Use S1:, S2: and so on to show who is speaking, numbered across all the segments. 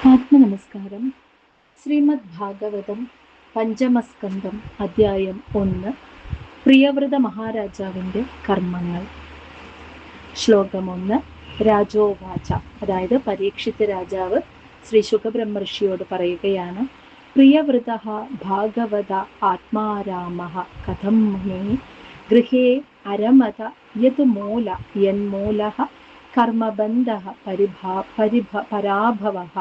S1: ആത്മനമസ്കാരം. ശ്രീമദ് ഭാഗവതം പഞ്ചമസ്കന്ധം അധ്യായം 1. പ്രിയവ്രത മഹാരാജാവിൻ്റെ കർമ്മങ്ങൾ. ശ്ലോകം 1. രാജോവാച, അതായത് പരീക്ഷിത് രാജാവ് ശ്രീ ശുകബ്രഹ്മർഷിയോട് പറയുകയാണ്: പ്രിയവ്രത ഭാഗവത ആത്മാരാമഃ കഥം മുനേ ഗൃഹേ അരമത യത് മൂല യന്മൂലഃ കർമ്മബന്ധഃ പരാഭവഃ.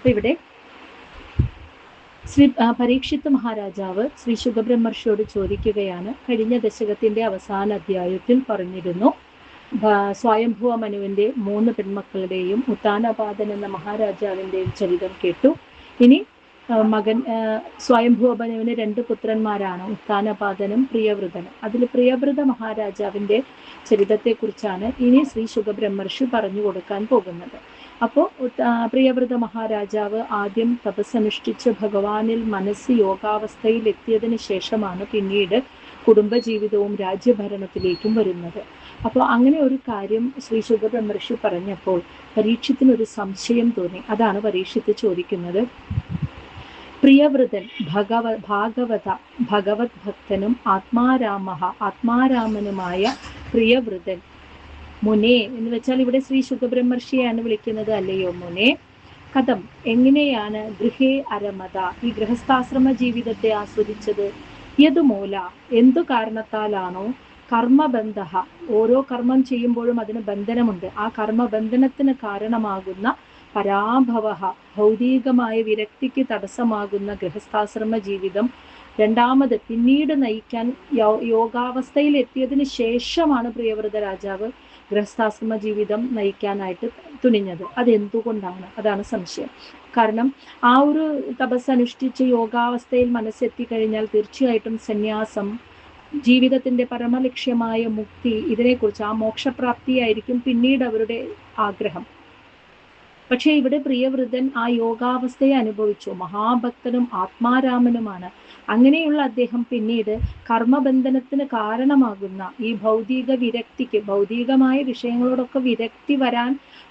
S1: ഇവിടെ പരീക്ഷിത് മഹാരാജാവ് ശ്രീ ശുകബ്രഹ്മർഷിയോട് ചോദിക്കുകയാണ്. കഴിഞ്ഞ ദശകത്തിന്റെ അവസാന അധ്യായത്തിൽ പറഞ്ഞിരുന്നു, സ്വയംഭുവ മനുവിന്റെ 3 പെൺമക്കളുടെയും ഉത്താനപാദൻ എന്ന മഹാരാജാവിന്റെയും ചരിതം കേട്ടു. ഇനി മകൻ സ്വയംഭുവ മനുവിന് 2 പുത്രന്മാരാണ്, ഉത്താനപാദനും പ്രിയവ്രതനും. അതിൽ പ്രിയവ്രത മഹാരാജാവിന്റെ ചരിതത്തെക്കുറിച്ചാണ് ഇനി ശ്രീ ശുകബ്രഹ്മർഷി പറഞ്ഞു കൊടുക്കാൻ പോകുന്നത്. അപ്പോൾ പ്രിയവ്രത മഹാരാജാവ് ആദ്യം തപസ്സനുഷ്ഠിച്ച് ഭഗവാനിൽ മനസ്സ് യോഗാവസ്ഥയിൽ എത്തിയതിന് ശേഷമാണ് പിന്നീട് കുടുംബജീവിതവും രാജ്യഭരണത്തിലേക്കും വരുന്നത്. അപ്പോൾ അങ്ങനെ ഒരു കാര്യം ശ്രീ ശുകബ്രഹ്മർഷി പറഞ്ഞപ്പോൾ പരീക്ഷത്തിനൊരു സംശയം തോന്നി. അതാണ് പരീക്ഷത്ത് ചോദിക്കുന്നത്: പ്രിയവ്രതൻ ഭഗവത് ഭക്തനും ആത്മാരാമനുമായ പ്രിയവ്രതൻ മുനേ എന്ന് വെച്ചാൽ ഇവിടെ ശ്രീ ശുകബ്രഹ്മർഷിയാണ് വിളിക്കുന്നത്, അല്ലയോ മുനേ. കഥം, എങ്ങനെയാണ് ഗൃഹേ അരമത, ഈ ഗൃഹസ്ഥാശ്രമ ജീവിതത്തെ ആസ്വദിച്ചത്? യതുമൂല, എന്തു കാരണത്താലാണോ? കർമ്മബന്ധ, ഓരോ കർമ്മം ചെയ്യുമ്പോഴും അതിന് ബന്ധനമുണ്ട്. ആ കർമ്മബന്ധനത്തിന് കാരണമാകുന്ന പരാഭവ, ഭൗതികമായ വിരക്തിക്ക് തടസ്സമാകുന്ന ഗൃഹസ്ഥാശ്രമ ജീവിതം രണ്ടാമത് പിന്നീട് നയിക്കാൻ യോഗാവസ്ഥയിൽ എത്തിയതിന് ശേഷമാണ് പ്രിയവ്രത രാജാവ് ഗൃഹസ്ഥാശ്രമ ജീവിതം നയിക്കാനായിട്ട് തുനിഞ്ഞത്. അതെന്തുകൊണ്ടാണ്? അതാണ് സംശയം. കാരണം ആ ഒരു തപസ് അനുഷ്ഠിച്ച് യോഗാവസ്ഥയിൽ മനസ്സെത്തിക്കഴിഞ്ഞാൽ തീർച്ചയായിട്ടും സന്യാസം, ജീവിതത്തിന്റെ പരമലക്ഷ്യമായ മുക്തി, ഇതിനെക്കുറിച്ച് ആ മോക്ഷപ്രാപ്തിയായിരിക്കും പിന്നീട് അവരുടെ ആഗ്രഹം. പക്ഷേ ഇവിടെ പ്രിയവ്രതൻ ആ യോഗാവസ്ഥയെ അനുഭവിച്ചു. മഹാഭക്തനും ആത്മാരാമനുമാണ്. അങ്ങനെയുള്ള അദ്ദേഹം പിന്നീട് കർമ്മബന്ധനത്തിന് കാരണമാകുന്ന ഈ ഭൗതിക വിരക്തിക്ക്, ഭൗതികമായ വിഷയങ്ങളോടൊക്കെ വിരക്തി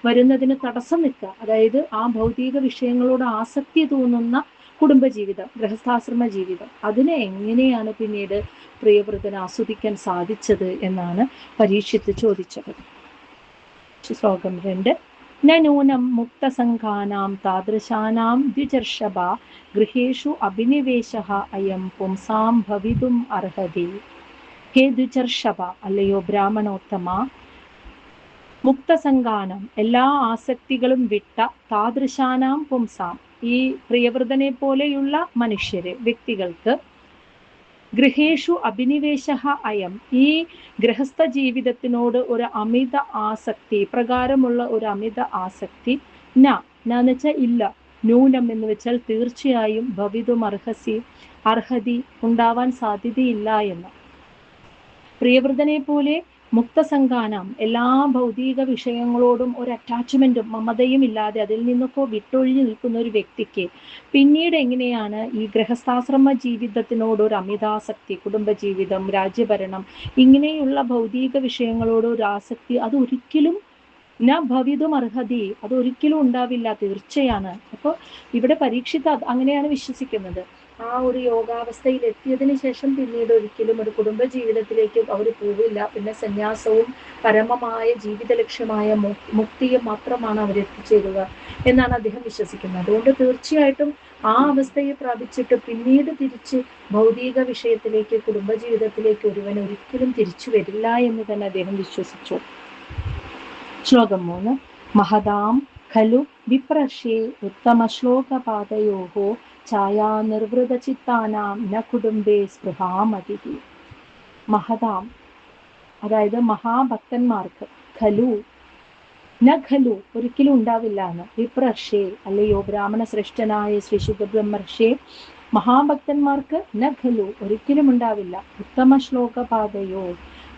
S1: വരുന്നതിന് തടസ്സം നിൽക്കുക, അതായത് ആ ഭൗതിക വിഷയങ്ങളോട് ആസക്തി തോന്നുന്ന കുടുംബജീവിതം, ഗൃഹസ്ഥാശ്രമ ജീവിതം, അതിനെ എങ്ങനെയാണ് പിന്നീട് പ്രിയവ്രതൻ ആസ്വദിക്കാൻ സാധിച്ചത് എന്നാണ് പരീക്ഷിത്ത് ചോദിച്ചത്. ശ്ലോകം 2. നൂനം മുക്തസംഘാനാം താദൃശാനാം ദ്വിചർഷഭ ഗൃഹേഷു അഭിനിവേശഃ അയം പുംസാം ഭവിതും അർഹതി. ഹേ ദ്വിചർഷഭ, അല്ലയോ ബ്രാഹ്മണോത്തമ, മുക്തസംഘാനം, എല്ലാ ആസക്തികളും വിട്ട, താദൃശാനാം പുംസാം, ഈ പ്രിയവ്രതനെ പോലെയുള്ള മനുഷ്യര്, വ്യക്തികൾക്ക്, ഗൃഹേഷു അഭിനിവേശഃ അയം, ഈ ഗൃഹസ്ഥ ജീവിതത്തിനോട് ഒരു അമിത ആസക്തി, പ്രകാരമുള്ള ഒരു അമിത ആസക്തി, എന്ന് വെച്ചാൽ ഇല്ല, നൂനം എന്ന് വെച്ചാൽ തീർച്ചയായും, ഭവിതും അർഹതി, ഉണ്ടാവാൻ സാധ്യതയില്ല എന്ന്. പ്രിയവ്രതനെ പോലെ മുക്തസംഘാനം, എല്ലാ ഭൗതിക വിഷയങ്ങളോടും ഒരു അറ്റാച്ച്മെന്റും മമതയും ഇല്ലാതെ അതിൽ നിന്നൊക്കെ വിട്ടൊഴിഞ്ഞു നിൽക്കുന്ന ഒരു വ്യക്തിക്ക് പിന്നീട് എങ്ങനെയാണ് ഈ ഗൃഹസ്ഥാശ്രമ ജീവിതത്തിനോട് ഒരു അമിതാസക്തി, കുടുംബജീവിതം, രാജ്യഭരണം, ഇങ്ങനെയുള്ള ഭൗതിക വിഷയങ്ങളോട് ഒരു ആസക്തി, അതൊരിക്കലും ഭവിതും അർഹതി, അതൊരിക്കലും ഉണ്ടാവില്ല, തീർച്ചയാണ്. അപ്പോൾ ഇവിടെ പരീക്ഷിത് അങ്ങനെയാണ് വിശ്വസിക്കുന്നത്. ആ ഒരു യോഗാവസ്ഥയിൽ എത്തിയതിന് ശേഷം പിന്നീട് ഒരിക്കലും ഒരു കുടുംബജീവിതത്തിലേക്ക് അവർ പോവില്ല. പിന്നെ സന്യാസവും പരമമായ ജീവിത ലക്ഷ്യമായ മുക്തിയും മാത്രമാണ് അവരെത്തിച്ചേരുക എന്നാണ് അദ്ദേഹം വിശ്വസിക്കുന്നത്. അതുകൊണ്ട് തീർച്ചയായിട്ടും ആ അവസ്ഥയെ പ്രാപിച്ചിട്ട് പിന്നീട് തിരിച്ച് ഭൗതിക വിഷയത്തിലേക്ക്, കുടുംബജീവിതത്തിലേക്ക് ഒരുവൻ ഒരിക്കലും തിരിച്ചു വരില്ല എന്ന് തന്നെ അദ്ദേഹം വിശ്വസിച്ചു. ശ്ലോകം 3. മഹതാം ഖലു വിപ്രർഷേ ഉത്തമ ശ്ലോകപാദയോഹോ ഛായാ നിർവൃത ചിത്താനാം ന കുടുംബേ സ്പൃഹാമതിഹി. മഹതാം, അതായത് മഹാഭക്തന്മാർക്ക്, ഖലു ഖലു ഒരിക്കലും ഉണ്ടാവില്ല എന്ന്, വിപ്രർഷേ, അല്ലയോ ബ്രാഹ്മണ ശ്രേഷ്ഠനായ ശ്രീ ശുകബ്രഹ്മർഷേ, മഹാഭക്തന്മാർക്ക് ഖലു ഒരിക്കലും ഉണ്ടാവില്ല. ഉത്തമ ശ്ലോകപാദയോ,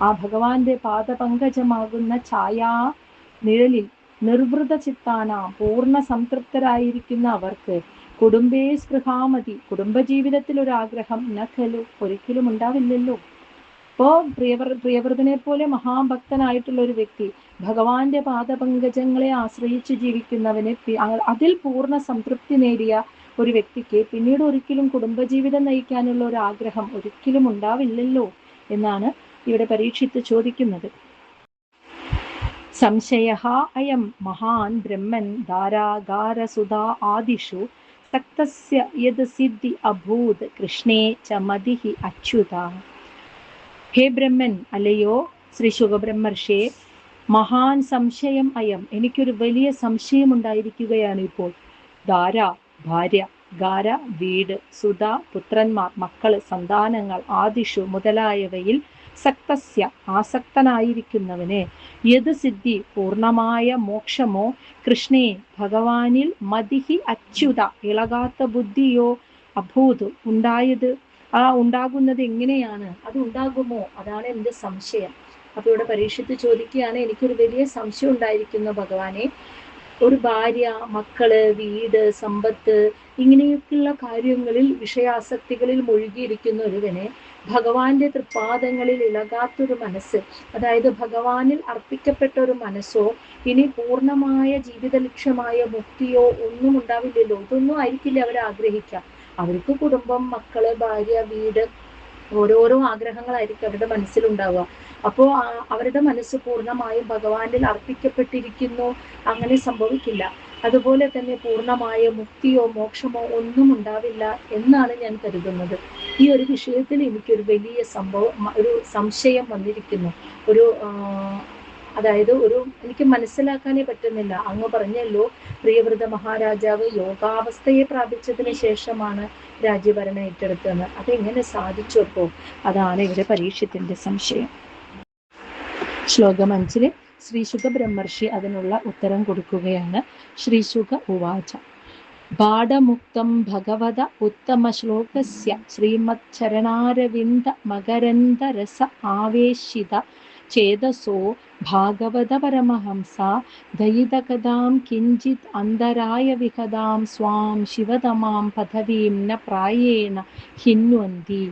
S1: ആ ഭഗവാന്റെ പാദപങ്കജമാകുന്ന ഛായാ നിഴലിൽ നിർവൃത ചിത്താനാം, പൂർണ്ണ സംതൃപ്തരായിരിക്കുന്ന അവർക്ക്, കുടുംബേ സ്പൃഹാമതി, കുടുംബജീവിതത്തിൽ ഒരു ആഗ്രഹം, ഖലു ഒരിക്കലും ഉണ്ടാവില്ലല്ലോ. അപ്പോൾ പ്രിയവ്രതനെ പോലെ മഹാഭക്തനായിട്ടുള്ള ഒരു വ്യക്തി, ഭഗവാന്റെ പാദപങ്കജങ്ങളെ ആശ്രയിച്ച് ജീവിക്കുന്നവന്, അതിൽ പൂർണ്ണ സംതൃപ്തി നേടിയ ഒരു വ്യക്തിക്ക് പിന്നീട് ഒരിക്കലും കുടുംബജീവിതം നയിക്കാനുള്ള ഒരു ആഗ്രഹം ഒരിക്കലും ഉണ്ടാവില്ലല്ലോ എന്നാണ് ഇവിടെ പരീക്ഷിത്ത് ചോദിക്കുന്നത്. സംശയഃ അയം മഹാൻ ബ്രഹ്മൻ ധാരാഗാരസുധാ ആദിഷു സക്തസ്യ യത് സിദ്ധി അഭൂത് കൃഷ്ണേ ച മതിഹി അച്യുത. ഹേ ബ്രഹ്മൻ, അല്ലയോ ശ്രീ ശുകബ്രഹ്മർഷേ, മഹാൻ സംശയം അയം, എനിക്കൊരു വലിയ സംശയം ഉണ്ടായിരിക്കുകയാണ് ഇപ്പോൾ. ധാര ഭാര്യ, ഗാര വീട്, സുധ പുത്രന്മാർ മക്കള് സന്താനങ്ങൾ, ആദിഷു മുതലായവയിൽ സക്തസ്യ ആസക്തനായിരിക്കുന്നവന് യത് സിദ്ധി പൂർണ്ണമായ മോക്ഷമോ, കൃഷ്ണേ ഭഗവാനിൽ മതിഹി അച്യുത ഇളകാത്ത ബുദ്ധിയോ അഭൂത് ഉണ്ടായത്, ഉണ്ടാകുന്നത് എങ്ങനെയാണ്, അത് ഉണ്ടാകുമോ, അതാണ് എൻ്റെ സംശയം. അപ്പൊ ഇവിടെ പരീക്ഷിത്ത് ചോദിക്കുകയാണ്, എനിക്കൊരു വലിയ സംശയം ഉണ്ടായിരിക്കുന്നു ഭഗവാനെ. ഒരു ഭാര്യ, മക്കള്, വീട്, സമ്പത്ത്, ഇങ്ങനെയൊക്കെയുള്ള കാര്യങ്ങളിൽ വിഷയാസക്തികളിൽ മുഴുകിയിരിക്കുന്ന ഒരുവനെ ഭഗവാന്റെ തൃപ്പാദങ്ങളിൽ ഇളകാത്തൊരു മനസ്സ്, അതായത് ഭഗവാനിൽ അർപ്പിക്കപ്പെട്ട ഒരു മനസ്സോ, ഇനി പൂർണ്ണമായ ജീവിത ലക്ഷ്യമായ മുക്തിയോ ഒന്നും ഉണ്ടാവില്ലല്ലോ. ഇതൊന്നും ആയിരിക്കില്ല അവർ ആഗ്രഹിക്കുക. അവർക്ക് കുടുംബം, മക്കള്, ഭാര്യ, വീട്, ഓരോരോ ആഗ്രഹങ്ങളായിരിക്കും അവരുടെ മനസ്സിലുണ്ടാവുക. അപ്പോൾ അവരുടെ മനസ്സ് പൂർണ്ണമായും ഭഗവാനിൽ അർപ്പിക്കപ്പെട്ടിരിക്കുന്നു, അങ്ങനെ സംഭവിക്കില്ല. അതുപോലെ തന്നെ പൂർണ്ണമായ മുക്തിയോ മോക്ഷമോ ഒന്നും ഉണ്ടാവില്ല എന്നാണ് ഞാൻ കരുതുന്നത്. ഈ ഒരു വിഷയത്തിൽ എനിക്കൊരു വലിയ ഒരു സംശയം വന്നിരിക്കുന്നു. അതായത് എനിക്ക് മനസ്സിലാക്കാനേ പറ്റുന്നില്ല. അങ്ങ് പറഞ്ഞല്ലോ, പ്രിയവ്രത മഹാരാജാവ് യോഗാവസ്ഥയെ പ്രാപിച്ചതിന് ശേഷമാണ് രാജ്യഭരണം ഏറ്റെടുത്തതെന്ന്. അതെങ്ങനെ സാധിച്ചു? അപ്പോൾ അതാണ് ഇവിടെ പരീക്ഷത്തിന്റെ സംശയം. ശ്ലോകം 5 ശ്രീ ശുകബ്രഹ്മർഷി അതിനുള്ള ഉത്തരം കൊടുക്കുകയാണ്. ശ്രീ ശുക ഉവാച: ബാഡമുക്തം ഭഗവത ഉത്തമ ശ്ലോകസ്യ ശ്രീമച്ചരണാരവിന്ദ മകരന്ദരസ ആവേശിത ചേതസോ ഭാഗവത പരമഹംസ ദയിതകഥാം കിഞ്ചിത് അന്തരായ വിഹതാം സ്വാം ശിവതമാം പദവീം ന പ്രായേണ ഹിന്വന്തി.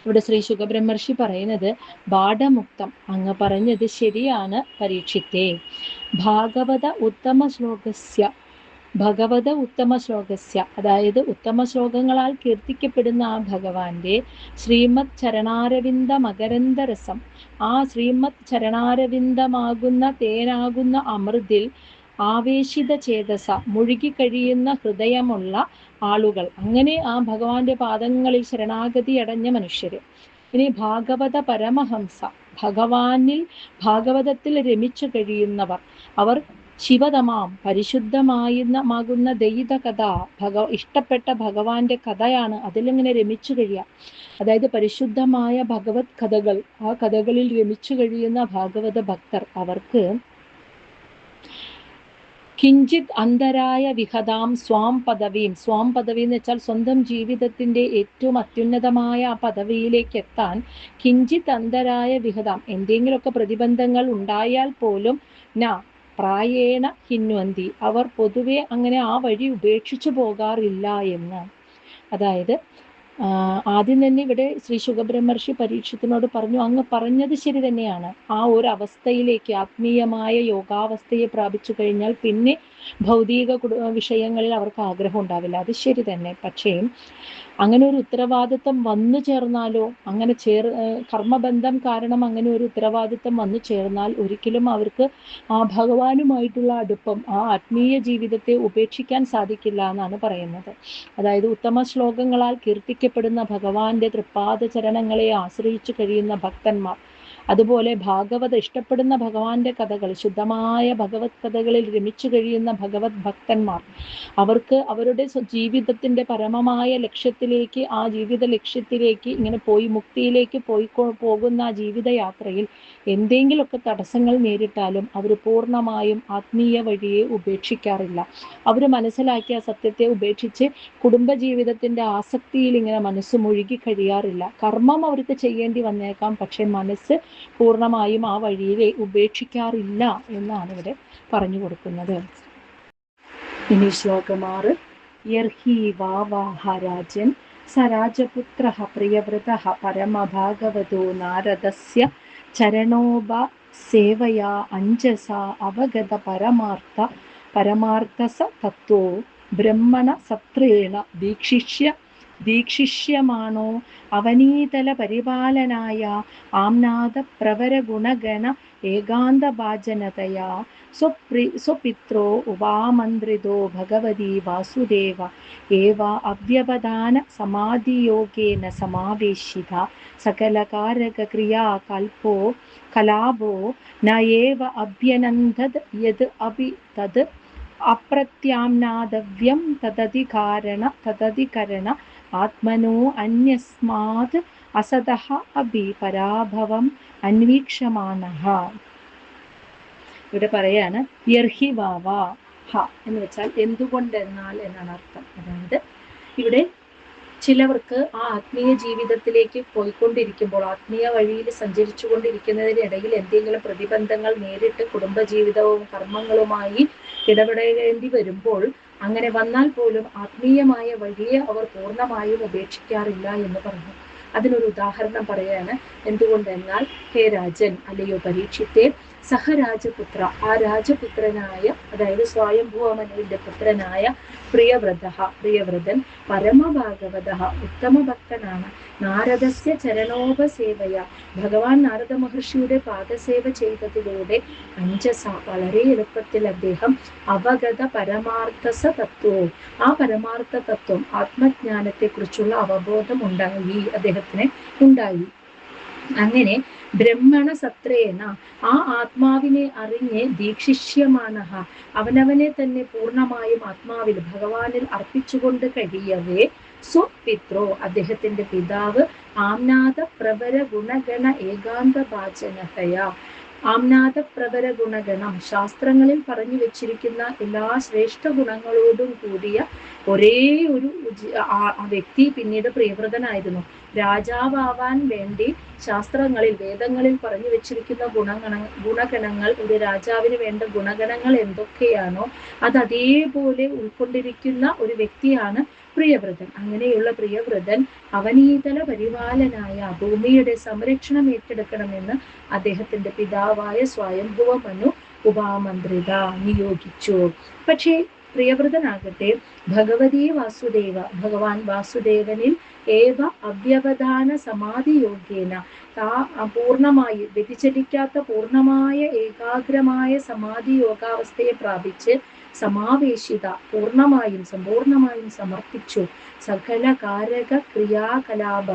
S1: ഇവിടെ ശ്രീ ശുകബ്രഹ്മർഷി പറയുന്നത്, ബാഡമുക്തം, അങ്ങ് പറഞ്ഞത് ശരിയാണ് പരീക്ഷിത്തേ. ഭാഗവത ഉത്തമ ശ്ലോകസ്യ, അതായത് ഉത്തമ ശ്ലോകങ്ങളാൽ കീർത്തിക്കപ്പെടുന്ന ആ ഭഗവാന്റെ ശ്രീമത് ചരണാരവിന്ദ മകരന്ദരസം, ആ ശ്രീമത് ചരണാരവിന്ദമാകുന്ന തേനാകുന്ന അമൃതിൽ ആവേശിത ചേതസ മുഴുകിക്കഴിയുന്ന ഹൃദയമുള്ള ആളുകൾ, അങ്ങനെ ആ ഭഗവാന്റെ പാദങ്ങളിൽ ശരണാഗതി അടഞ്ഞ മനുഷ്യര്. ഇനി ഭാഗവത പരമഹംസ, ഭാഗവതത്തിൽ രമിച്ചു കഴിയുന്നവർ, അവർ ശിവതമാം പരിശുദ്ധമാകുന്ന ദയിത കഥ, ഇഷ്ടപ്പെട്ട ഭഗവാന്റെ കഥയാണ്, അതിലിങ്ങനെ രമിച്ചു കഴിയുക. അതായത് പരിശുദ്ധമായ ഭഗവത് കഥകൾ, ആ കഥകളിൽ രമിച്ചു കഴിയുന്ന ഭാഗവത ഭക്തർ, അവർക്ക് കിഞ്ചിത് അന്തരായ വിഹതാം സ്വാം പദവീം എന്ന് വെച്ചാൽ സ്വന്തം ജീവിതത്തിന്റെ ഏറ്റവും അത്യുന്നതമായ ആ പദവിയിലേക്ക് എത്താൻ കിഞ്ചിത് അന്തരായ വിഹതാം, എന്തെങ്കിലുമൊക്കെ പ്രതിബന്ധങ്ങൾ ഉണ്ടായാൽ പോലും പ്രായേണ ഹിന്വന്തി, അവർ പൊതുവെ അങ്ങനെ ആ വഴി ഉപേക്ഷിച്ചു പോകാറില്ല എന്ന്. അതായത് ആദ്യം തന്നെ ഇവിടെ ശ്രീ ശുകബ്രഹ്മർഷി പരീക്ഷത്തിനോട് പറഞ്ഞു, അങ്ങ് പറഞ്ഞത് ശരി തന്നെയാണ്. ആ ഒരു അവസ്ഥയിലേക്ക്, ആത്മീയമായ യോഗാവസ്ഥയെ പ്രാപിച്ചു കഴിഞ്ഞാൽ പിന്നെ ഭൗതിക വിഷയങ്ങളിൽ അവർക്ക് ആഗ്രഹം ഉണ്ടാവില്ല. അത് ശരി തന്നെ. പക്ഷേ അങ്ങനെ ഒരു ഉത്തരവാദിത്വം വന്നു ചേർന്നാലോ, അങ്ങനെ കർമ്മബന്ധം കാരണം അങ്ങനെ ഒരു ഉത്തരവാദിത്വം വന്നു ചേർന്നാൽ ഒരിക്കലും അവർക്ക് ആ ഭഗവാനുമായിട്ടുള്ള അടുപ്പം, ആ ആത്മീയ ജീവിതത്തെ ഉപേക്ഷിക്കാൻ സാധിക്കില്ല എന്നാണ് പറയുന്നത്. അതായത് ഉത്തമ ശ്ലോകങ്ങളാൽ കീർത്തിക്കപ്പെടുന്ന ഭഗവാന്റെ തൃപ്പാദ ചരണങ്ങളെ ആശ്രയിച്ചു കഴിയുന്ന ഭക്തന്മാർ, അതുപോലെ ഇഷ്ടപ്പെടുന്ന ഭഗവാന്റെ കഥകൾ, ശുദ്ധമായ ഭഗവത് കഥകളിൽ രമിച്ചു കഴിയുന്ന ഭഗവത് ഭക്തന്മാർ, അവർക്ക് അവരുടെ ജീവിതത്തിന്റെ പരമമായ ലക്ഷ്യത്തിലേക്ക്, ആ ജീവിത ലക്ഷ്യത്തിലേക്ക് ഇങ്ങനെ മുക്തിയിലേക്ക് പോകുന്ന ആ ജീവിതയാത്രയിൽ എന്തെങ്കിലുമൊക്കെ തടസ്സങ്ങൾ നേരിട്ടാലും അവർ പൂർണ്ണമായും ആത്മീയ വഴിയെ ഉപേക്ഷിക്കാറില്ല. അവർ മനസ്സിലാക്കിയ സത്യത്തെ ഉപേക്ഷിച്ച് കുടുംബജീവിതത്തിന്റെ ആസക്തിയിൽ ഇങ്ങനെ മനസ്സ് മുഴുകി കഴിയാറില്ല. കർമ്മം അവർക്ക് ചെയ്യേണ്ടി വന്നേക്കാം, പക്ഷെ മനസ്സ് പൂർണ്ണമായും ആ വഴിയിലെ ഉപേക്ഷിക്കാറില്ല എന്നാണ് ഇവിടെ പറഞ്ഞു കൊടുക്കുന്നത്. ഇനി ശ്ലോകം 6: യർഹി വാവാഹ രാജൻ स राजपुत्रः प्रियव्रतः परमभागवतो नारदस्य चरणोपसेवया अञ्जसा अवगत परमार्थस तत्त्वो ब्रह्मण सत्रेण दीक्षिष्यमाणो അവനീതലപരിപാലനായ ആംനാദപ്രവരഗുണഗണ ഏകാന്തഭാജനതയാ സ്വപിത്രോ ഉപാമന്ത്രിതോ ഭഗവതി വാസുദേവ ഏവ അവ്യവധാന സമാധിയോഗേന സമാവേശിത സകലകാരകക്രിയാ കലാപോ ന ഏവ അഭ്യനന്ദത് യത് അപി തത് അപ്രത്യാംനാദവ്യം തദധികരണ ആത്മനോ അന്യസ്മാത് അസതഃ അഭി പരാഭവം അന്വീക്ഷമാനഃ. ഇവിടെ പറയാണ് യർഹി വാവ ഹ എന്ന് വെച്ചാൽ എന്തുകൊണ്ടെന്നാൽ എന്നാണ് അർത്ഥം. അതായത് ഇവിടെ ചിലവർക്ക് ആ ആത്മീയ ജീവിതത്തിലേക്ക് പോയിക്കൊണ്ടിരിക്കുമ്പോൾ, ആത്മീയ വഴിയിൽ സഞ്ചരിച്ചു കൊണ്ടിരിക്കുന്നതിനിടയിൽ എന്തെങ്കിലും പ്രതിബന്ധങ്ങൾ നേരിട്ട് കുടുംബജീവിതവും കർമ്മങ്ങളുമായി ഇടപെടേണ്ടി വരുമ്പോൾ, അങ്ങനെ വന്നാൽ പോലും ആത്മീയമായ വഴിയെ അവർ പൂർണ്ണമായും ഉപേക്ഷിക്കാറില്ല എന്ന് പറഞ്ഞു. അതിനൊരു ഉദാഹരണം പറയാണ്. എന്തുകൊണ്ടെന്നാൽ, ഹേ രാജൻ, അല്ലയോ പരീക്ഷിത്തെ, സഹരാജപുത്ര, ആ രാജപുത്രനായ, അതായത് സ്വയംഭൂവമനുവിന്റെ പുത്രനായ പ്രിയവ്രതൻ പരമഭാഗവത ഉത്തമ ഭക്തനാണ്. നാരദസ്യ ചരണോപസേവയ, ഭഗവാൻ നാരദ മഹർഷിയുടെ പാദസേവ ചെയ്തതിലൂടെ അഞ്ജസ, വളരെ എളുപ്പത്തിൽ അദ്ദേഹം അവഗത പരമാർത്ഥസ തത്വവും, ആ പരമാർത്ഥ തത്വം ആത്മജ്ഞാനത്തെ കുറിച്ചുള്ള അവബോധം അദ്ദേഹത്തിന് ഉണ്ടായി. അങ്ങനെ ബ്രഹ്മണ സത്രേന, ആ ആത്മാവിനെ അറിഞ്ഞ് ദീക്ഷിഷ്യമാനഃ, അവനവനെ തന്നെ പൂർണ്ണമായും ആത്മാവിൽ ഭഗവാനിൽ അർപ്പിച്ചുകൊണ്ട് കഴിയവേ സ്വപിത്രോ, അദ്ദേഹത്തിന്റെ പിതാവ് ആംനാദ പ്രവര ഗുണഗണ ഏകാന്ത ഭാജനതയാ, ആംനാദപ്രവര ഗുണഗണം, ശാസ്ത്രങ്ങളിൽ പറഞ്ഞു വെച്ചിരിക്കുന്ന എല്ലാ ശ്രേഷ്ഠ ഗുണങ്ങളോടും കൂടിയ ഒരേ ഒരു വ്യക്തി പിന്നീട് പ്രിയവ്രതനായിരുന്നു. രാജാവാൻ വേണ്ടി ശാസ്ത്രങ്ങളിൽ, വേദങ്ങളിൽ പറഞ്ഞു വെച്ചിരിക്കുന്ന ഗുണഗണങ്ങൾ, ഒരു രാജാവിന് വേണ്ട ഗുണഗണങ്ങൾ എന്തൊക്കെയാണോ അത് അതേപോലെ ഉൾക്കൊണ്ടിരിക്കുന്ന ഒരു വ്യക്തിയാണ് പ്രിയവ്രതൻ. അങ്ങനെയുള്ള പ്രിയവ്രതൻ അവനീതല പരിപാലനായ, ഭൂമിയുടെ സംരക്ഷണം ഏറ്റെടുക്കണമെന്ന് അദ്ദേഹത്തിന്റെ പിതാവായ സ്വയംഭുവ മനു ഉപാമന്ത്രിത നിയോഗിച്ചു. പക്ഷേ പ്രിയവ്രതനാകട്ടെ ഭഗവതി വാസുദേവ, ഭഗവാൻ വാസുദേവനിൽ ഏവ അവ്യവധാന സമാധി യോഗ്യേന, പൂർണ്ണമായി വ്യതിചലിക്കാത്ത പൂർണ്ണമായ ഏകാഗ്രമായ സമാധി യോഗാവസ്ഥയെ പ്രാപിച്ച് സമാവേശിത, പൂർണ്ണമായും സമ്പൂർണമായും സമർപ്പിച്ചു. സകല കാരക ക്രിയാകലാപ,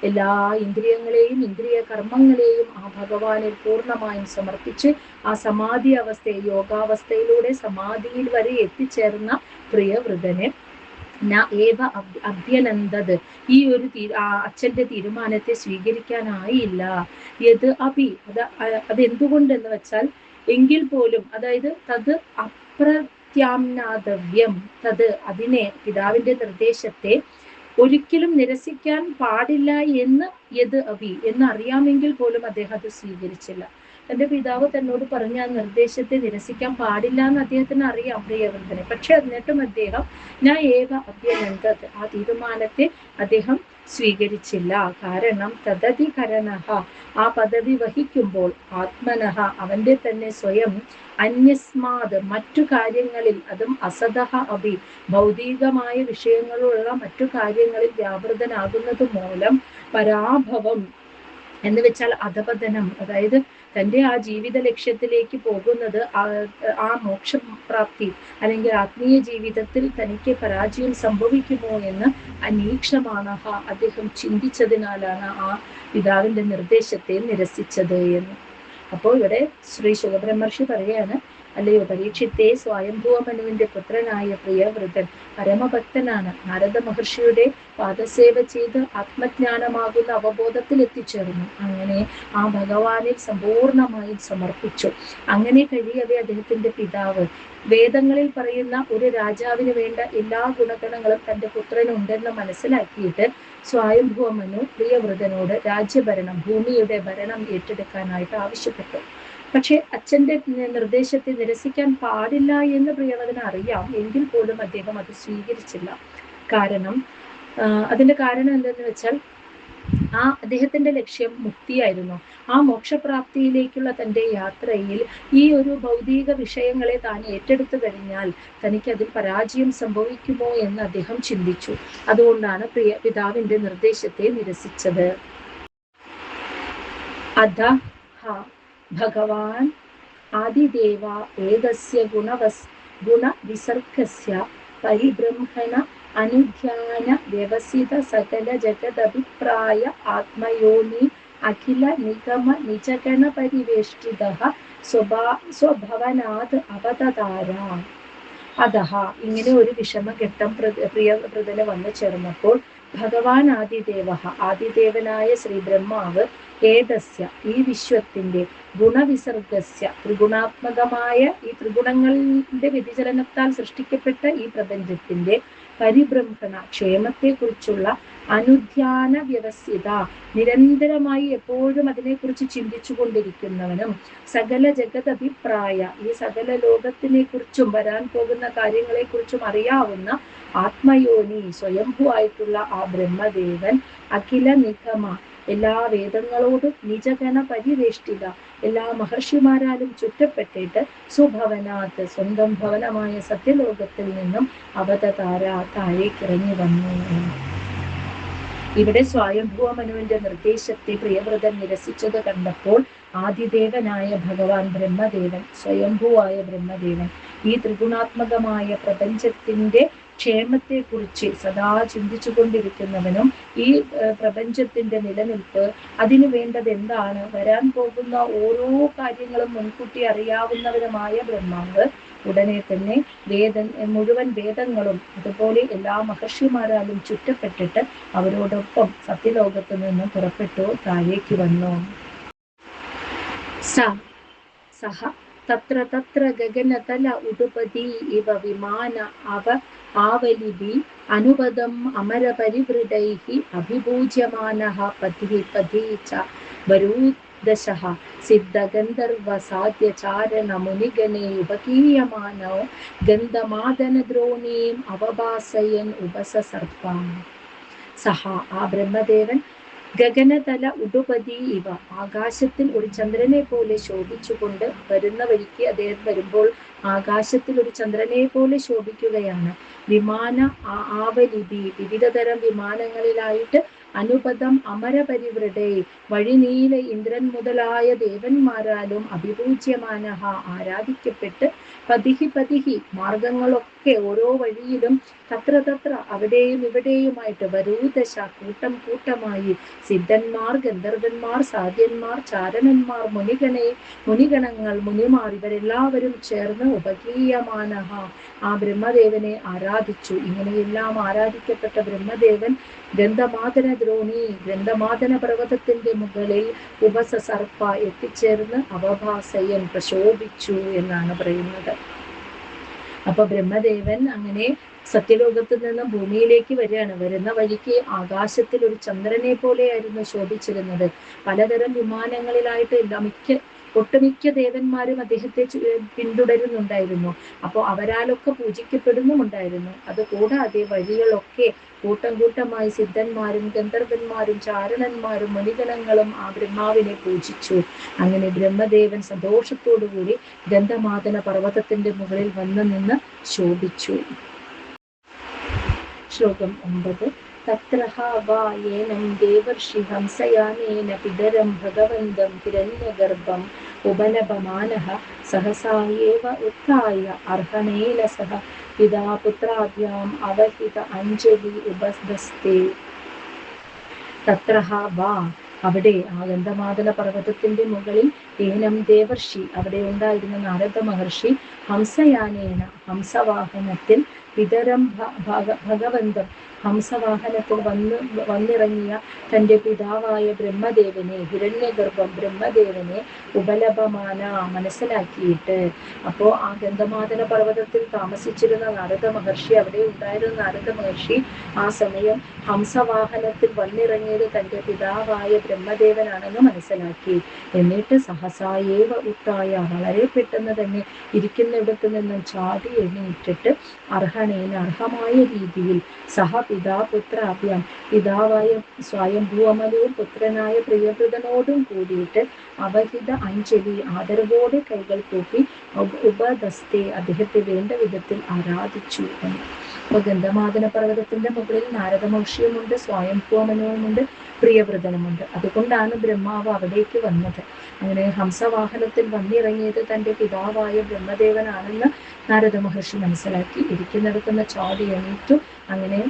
S1: എല്ലാ ഇന്ദ്രിയങ്ങളെയും ഇന്ദ്രിയ കർമ്മങ്ങളെയും ആ ഭഗവാനിൽ പൂർണ്ണമായും സമർപ്പിച്ച് ആ സമാധി അവസ്ഥയെ, യോഗാവസ്ഥയിലൂടെ സമാധിയിൽ വരെ എത്തിച്ചേർന്ന പ്രിയവ്രതനെ അഭ്യനന്ദത്, ഈ ഒരു അച്ഛന്റെ തീരുമാനത്തെ സ്വീകരിക്കാനായില്ല. യത് അഭി, അതെന്തുകൊണ്ടെന്ന് വെച്ചാൽ, എങ്കിൽ പോലും, അതായത് തത് അപ്രത്യാംനാദവ്യം, അതിനെ, പിതാവിന്റെ നിർദ്ദേശത്തെ ഒരിക്കലും നിരസിക്കാൻ പാടില്ല എന്ന് യത് അഭി എന്നറിയാമെങ്കിൽ പോലും അദ്ദേഹം അത് സ്വീകരിച്ചില്ല. തന്റെ പിതാവ് തന്നോട് പറഞ്ഞ ആ നിർദ്ദേശത്തെ നിരസിക്കാൻ പാടില്ല എന്ന് അദ്ദേഹത്തിന് അറിയാം, പ്രിയവ്രതനെ. പക്ഷെ എന്നിട്ടും അദ്ദേഹം ഞാൻ ഏക അഭ്യനന്ദത്, ആ തീരുമാനത്തെ അദ്ദേഹം സ്വീകരിച്ചില്ല. കാരണം തദധികരണഃ, ആ പദവി വഹിക്കുമ്പോൾ, ആത്മനഃ, അവന്റെ തന്നെ സ്വയം, അന്യസ്മാത്, മറ്റു കാര്യങ്ങളിൽ, അതും അസതഃ അഭി, ഭൗതികമായ വിഷയങ്ങളുള്ള മറ്റു കാര്യങ്ങളിൽ വ്യാപൃതനാകുന്നത് മൂലം പരാഭവം എന്ന് വെച്ചാൽ അധപതനം, അതായത് തൻ്റെ ആ ജീവിത ലക്ഷ്യത്തിലേക്ക് പോകുന്നത്, ആ മോക്ഷപ്രാപ്തി അല്ലെങ്കിൽ ആത്മീയ ജീവിതത്തിൽ തനിക്ക് പരാജയം സംഭവിക്കുമോ എന്ന് അനീക്ഷമാണ് അദ്ദേഹം ചിന്തിച്ചതിനാലാണ് ആ പിതാവിന്റെ നിർദ്ദേശത്തെ നിരസിച്ചത് എന്ന്. അപ്പോൾ ഇവിടെ ശ്രീ ശുകബ്രഹ്മർഷി പറയാണ്, അല്ലയോ പരീക്ഷിത്തെ, സ്വയംഭൂവ മനുവിന്റെ പുത്രനായ പ്രിയവ്രതൻ പരമഭക്തനാണ്. നാരദ മഹർഷിയുടെ പാദസേവ ചെയ്ത് ആത്മജ്ഞാനമാകുന്ന അവബോധത്തിൽ എത്തിച്ചേർന്നു. അങ്ങനെ ആ ഭഗവാനിൽ സമ്പൂർണമായും സമർപ്പിച്ചു. അങ്ങനെ കഴിയവേ അദ്ദേഹത്തിന്റെ പിതാവ് വേദങ്ങളിൽ പറയുന്ന ഒരു രാജാവിന് വേണ്ട എല്ലാ ഗുണഗണങ്ങളും തന്റെ പുത്രനുണ്ടെന്ന് മനസ്സിലാക്കിയിട്ട് സ്വയംഭൂവ മനു പ്രിയവ്രതനോട് രാജ്യഭരണം, ഭൂമിയുടെ ഭരണം ഏറ്റെടുക്കാനായിട്ട് ആവശ്യപ്പെട്ടു. പക്ഷെ അച്ഛന്റെ നിർദ്ദേശത്തെ നിരസിക്കാൻ പാടില്ല എന്ന് പ്രിയവ്രതന് അറിയാം. എങ്കിൽ പോലും അദ്ദേഹം അത് സ്വീകരിച്ചില്ല. കാരണം അതിന്റെ കാരണം എന്തെന്ന് വെച്ചാൽ അദ്ദേഹത്തിന്റെ ലക്ഷ്യം മുക്തിയായിരുന്നു. ആ മോക്ഷപ്രാപ്തിയിലേക്കുള്ള തന്റെ യാത്രയിൽ ഈ ഒരു ഭൗതിക വിഷയങ്ങളെ താൻ ഏറ്റെടുത്തു കഴിഞ്ഞാൽ തനിക്ക് അതിൽ പരാജയം സംഭവിക്കുമോ എന്ന് അദ്ദേഹം ചിന്തിച്ചു. അതുകൊണ്ടാണ് പിതാവിന്റെ നിർദ്ദേശത്തെ നിരസിച്ചത്. അധ ഭഗവാൻ ആദിദേവ ഏതസ്യ ഗുണവിസർഗസ്യ പരിബ്രഹ്മണ അനുധ്യാന വ്യവസിത സകല ജഗദഭിപ്രായ ആത്മയോനി അഖില നിഗമ നിജഗണ പരിവേഷ്ടിതഃ സ്വഭവനാത് അവതാര. അതഹ, ഇങ്ങനെ ഒരു വിഷമഘട്ടം പ്രിയവ്രതന് വന്നു ചേർന്നപ്പോൾ ഭഗവാൻ ആദിദേവനായ ശ്രീ ബ്രഹ്മാവ് ഏതസ്യ, ഈ വിശ്വത്തിന്റെ ഗുണവിസർഗസ്യ, ത്രിഗുണാത്മകമായ ഈ ത്രിഗുണങ്ങളുടെ വ്യതിചലനത്താൽ സൃഷ്ടിക്കപ്പെട്ട ഈ പ്രപഞ്ചത്തിന്റെ പരിബ്രഹ്മണ, ക്ഷേമത്തെക്കുറിച്ചുള്ള അനുധ്യാന വ്യവസ്ഥിത, നിരന്തരമായി എപ്പോഴും അതിനെക്കുറിച്ച് ചിന്തിച്ചു കൊണ്ടിരിക്കുന്നവനും സകല ജഗദഭിപ്രായ, ഈ സകല ലോകത്തിനെ കുറിച്ചും വരാൻ പോകുന്ന കാര്യങ്ങളെക്കുറിച്ചും അറിയാവുന്ന ആത്മയോനി, സ്വയംഭൂ ആയിട്ടുള്ള ആ ബ്രഹ്മദേവൻ അഖില നിഗമ, എല്ലാ വേദങ്ങളോടും നിജഗണ പരിവേഷ്ടിത, എല്ലാ മഹർഷിമാരാലും ചുറ്റപ്പെട്ടിട്ട് സുഭവനാഥ്, സ്വന്തം ഭവനമായ സത്യലോകത്തിൽ നിന്നും അവതാര, താഴേക്കിറങ്ങി വന്നു. ഇവിടെ സ്വയംഭുവ മനുവിന്റെ നിർദ്ദേശത്തെ പ്രിയവ്രതൻ നിരസിച്ചത് കണ്ടപ്പോൾ ആദിദേവനായ ഭഗവാൻ ബ്രഹ്മദേവൻ, സ്വയംഭുവായ ബ്രഹ്മദേവൻ, ഈ ത്രിഗുണാത്മകമായ പ്രപഞ്ചത്തിന്റെ ക്ഷേമത്തെക്കുറിച്ച് സദാ ചിന്തിച്ചു കൊണ്ടിരിക്കുന്നവനും ഈ പ്രപഞ്ചത്തിന്റെ നിലനിൽപ്പ്, അതിനു വേണ്ടത് എന്താണ്, വരാൻ പോകുന്ന ഓരോ കാര്യങ്ങളും മുൻകൂട്ടി അറിയാവുന്നവരുമായ ബ്രഹ്മാവ് ഉടനെ തന്നെ മുഴുവൻ വേദങ്ങളും അതുപോലെ എല്ലാ മഹർഷിമാരാലും ചുറ്റപ്പെട്ടിട്ട് അവരോടൊപ്പം സത്യലോകത്ത് നിന്നും പുറപ്പെട്ടു താഴേക്ക് വന്നു. സഹ തത്ര തത്ര ഗഗനതല ഉടുപതി ഇവ വിമാന ആവലിഭി അനുപദം അമരപരിവൃടൈഹി അഭിപൂജ്യമാനഃ പതി ച വരൂദശഃ സിദ്ധഗന്ധർവ സാധ്യചാരണ മുനിഗണേ ഉപകീയമാനോ ഗന്ധമാദനദ്രോണീം അവഭാസയൻ ഉപസസർപ്പ. സഹ, ആ ബ്രഹ്മദേവൻ ഗഗനതല ഉടുപതി ഇവ, ആകാശത്തിൽ ഒരു ചന്ദ്രനെ പോലെ ശോഭിച്ചുകൊണ്ട് വരുന്ന വഴിക്ക് അദ്ദേഹം വരുമ്പോൾ ആകാശത്തിൽ ഒരു ചന്ദ്രനെ പോലെ ശോഭിക്കുകയാണ്. വിമാന ആവലിഭി, വിവിധതരം വിമാനങ്ങളിലായിട്ട് അനുപദം അമരപരിവൃടെ, വഴിനീല ഇന്ദ്രൻ മുതലായ ദേവന്മാരാലും അഭിപൂജ്യമാനഃ, ആരാധിക്കപ്പെട്ട് പതിഹി മാർഗങ്ങളൊക്കെ ഓരോ വഴിയിലും തത്ര തത്ര അവിടെയും ഇവിടെയുമായിട്ട് വരൂദശ, കൂട്ടമായി സിദ്ധന്മാർ, ഗന്ധർവന്മാർ, സാധ്യന്മാർ, ചാരണന്മാർ, മുനിഗണങ്ങൾ, മുനിമാർ, ഇവരെല്ലാവരും ചേർന്ന് ഉപകീയമാനഃ, ആ ബ്രഹ്മദേവനെ ആരാധിച്ചു. ഇങ്ങനെയെല്ലാം ആരാധിക്കപ്പെട്ട ബ്രഹ്മദേവൻ ഗന്ധമാദന ദ്രോണി, ഗന്ധമാദന പർവ്വതത്തിന്റെ മുകളിൽ ഉപസസർപ്പ എത്തിച്ചേർന്ന് അവഭാസയൻ, പ്രശോഭിച്ചു എന്നാണ് പറയുന്നത്. അപ്പൊ ബ്രഹ്മദേവൻ അങ്ങനെ സത്യലോകത്തിൽ നിന്നും ഭൂമിയിലേക്ക് വരികയാണ്. വരുന്ന വഴിക്ക് ആകാശത്തിൽ ഒരു ചന്ദ്രനെ പോലെയായിരുന്നു ശോഭിച്ചിരുന്നത്. പലതരം വിമാനങ്ങളിലായിട്ട് ഒട്ടുമിക്ക ദേവന്മാരും അദ്ദേഹത്തെ പിന്തുടരുന്നുണ്ടായിരുന്നു. അപ്പോൾ അവരാലൊക്കെ പൂജിക്കപ്പെടുന്നുമുണ്ടായിരുന്നു. അതുകൂടാതെ വഴികളൊക്കെ കൂട്ടമായി സിദ്ധന്മാരും ഗന്ധർവന്മാരും ചാരണന്മാരും മുനിഗണങ്ങളും ആ ബ്രഹ്മാവിനെ പൂജിച്ചു. അങ്ങനെ ബ്രഹ്മദേവൻ സന്തോഷത്തോടുകൂടി ഗന്ധമാദന പർവ്വതത്തിന്റെ മുകളിൽ വന്നു നിന്ന് ശോഭിച്ചു. ശ്ലോകം 9. തത്രഹ വാ യേനം ദേവർഷി ഹംസയാനേന പിതരം ഭഗവന്തം ഹിരണ്യഗർഭം ഉപലഭമാനഃ സഹസാ ഏവ ഉത്ഥായ അർഹണേന സഹ പിതാ പുത്രാഭ്യാം അവഹിത അഞ്ജലി ഉപസ്തസ്തേ. തത്രഹ വാ, അവിടെ ആ ഗന്ധമാദന പർവ്വതത്തിന്റെ മുകളിൽ ഏനം ദേവർഷി, അവിടെ ഉണ്ടായിരുന്ന നാരദ മഹർഷി ഹംസയാനേന, ഹംസവാഹനത്തിൽ പിതരം ഭഗവന്തം, ഹംസവാഹനത്തിൽ വന്നിറങ്ങിയ തൻ്റെ പിതാവായ ബ്രഹ്മദേവനെ, ഹിരണ്യഗർഭം ബ്രഹ്മദേവനെ ഉപലഭമാന, മനസ്സിലാക്കിയിട്ട്. അപ്പോൾ ആ ഗന്ധമാദന പർവ്വതത്തിൽ താമസിച്ചിരുന്ന നാരദ മഹർഷി, അവിടെ ഉണ്ടായിരുന്ന നാരദ മഹർഷി ആ സമയം ഹംസവാഹനത്തിൽ വന്നിറങ്ങിയത് തൻ്റെ പിതാവായ ബ്രഹ്മദേവനാണെന്ന് മനസ്സിലാക്കി. എന്നിട്ട് സഹസായേവ ഉത്തായ, വളരെ പെട്ടെന്ന് തന്നെ ഇരിക്കുന്നിടത്തു നിന്നും ചാടി എണീറ്റിട്ട് അർഹ ബ്രാഹ്മണേന അർഹമായ രീതിയിൽ സഹ പിതാപുത്രാഭ്യാം പിതാവായ സ്വയംഭൂവമനുവും പുത്രനായ പ്രിയവ്രതനോടും കൂടിയിട്ട് അവഹിത അഞ്ജലി ആദരവോടെ കൈകൾ കൂപ്പി ഉപദസ്തെ അദ്ദേഹത്തെ വേണ്ട വിധത്തിൽ ആരാധിച്ചു എന്ന്. അപ്പൊ ഗന്ധമാദന പർവ്വതത്തിന്റെ മുകളിൽ നാരദ മഹർഷിയുമുണ്ട്, സ്വയംഭൂവമനുവുമുണ്ട്, പ്രിയവ്രതനുമുണ്ട്. അതുകൊണ്ടാണ് ബ്രഹ്മാവ് അവിടേക്ക് വന്നത്. അങ്ങനെ ഹംസവാഹനത്തിൽ വന്നിറങ്ങിയത് തന്റെ പിതാവായ ബ്രഹ്മദേവനാണെന്ന് നാരദ മഹർഷി മനസ്സിലാക്കി ഇരിക്കുന്നിടത്തുനിന്ന് ചാടി എണീറ്റു. അങ്ങനെ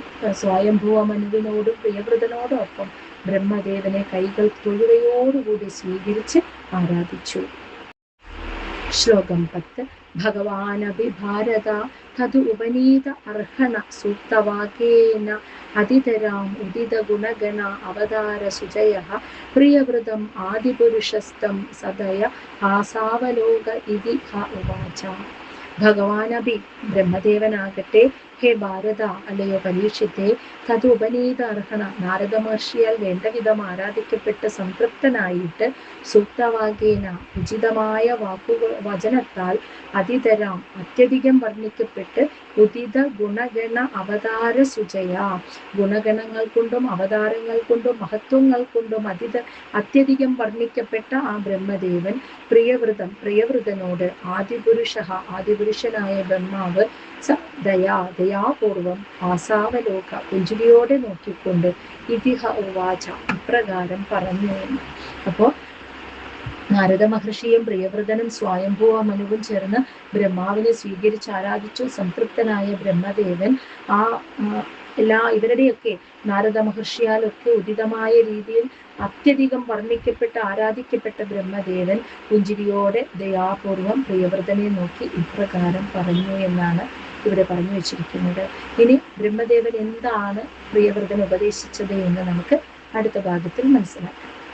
S1: സ്വയംഭൂവമനുവിനോടും പ്രിയവ്രതനോടും ഒപ്പം ബ്രഹ്മദേവനെ കൈകൾ തൊഴുകയോടുകൂടി സ്വീകരിച്ച് ആരാധിച്ചു. ശ്ലോകം 10. ഭഗവാനപി ഭാരത തതു ഉപനീത അർഹണ സൂക്തവാക്യേന അതിതരാം ഉദിത ഗുണഗണ അവതാര സുജയഃ പ്രിയവൃതം ആദിപുരുഷസ്തം സദയ ആസാവലോക ഇതി ഹ ഉവാച. ഭഗവാനപി ബ്രഹ്മദേവനാകട്ടെ, ഹേ ഭാരത അല്ലയോ പരീക്ഷിത്തെ, തത് ഉപനീത അർഹണ നാരദ മഹർഷിയാൽ വേണ്ട വിധം ആരാധിക്കപ്പെട്ട് സംതൃപ്തനായിട്ട് സൂക്തവാക്യേന ഉചിതമായ വചനത്താൽ അതിതരാം അത്യധികം വർണ്ണിക്കപ്പെട്ട് ഉദിത ഗുണഗണ അവതാര സുജയ ഗുണഗണങ്ങൾ കൊണ്ടും അവതാരങ്ങൾ കൊണ്ടും മഹത്വങ്ങൾ കൊണ്ടും അത്യധികം വർണ്ണിക്കപ്പെട്ട ആ ബ്രഹ്മദേവൻ പ്രിയവൃതനോട് ആദിപുരുഷനായ ബ്രഹ്മാവ് ദയാപൂർവം ആസാവലോക പുഞ്ചിരിയോടെ നോക്കിക്കൊണ്ട് ഇതിഹ ഉവാച ഇപ്രകാരം പറഞ്ഞു. അപ്പോ നാരദ മഹർഷിയും പ്രിയവ്രതനും സ്വയംഭൂവമനുവും ചേർന്ന് ബ്രഹ്മാവിനെ സ്വീകരിച്ച് ആരാധിച്ചു. സംതൃപ്തനായ ബ്രഹ്മദേവൻ ഇവരുടെയൊക്കെ നാരദ മഹർഷിയാലൊക്കെ ഉദിതമായ രീതിയിൽ അത്യധികം വർണ്ണിക്കപ്പെട്ട് ആരാധിക്കപ്പെട്ട ബ്രഹ്മദേവൻ പുഞ്ചിരിയോടെ ദയാപൂർവം പ്രിയവ്രതനെ നോക്കി ഇപ്രകാരം പറഞ്ഞു എന്നാണ് ഇവിടെ പറഞ്ഞു വെച്ചിരിക്കുന്നത്. ഇനി ബ്രഹ്മദേവൻ എന്താണ് പ്രിയവ്രതൻ ഉപദേശിച്ചത് എന്ന് നമുക്ക് അടുത്ത ഭാഗത്തിൽ മനസ്സിലാക്കാം.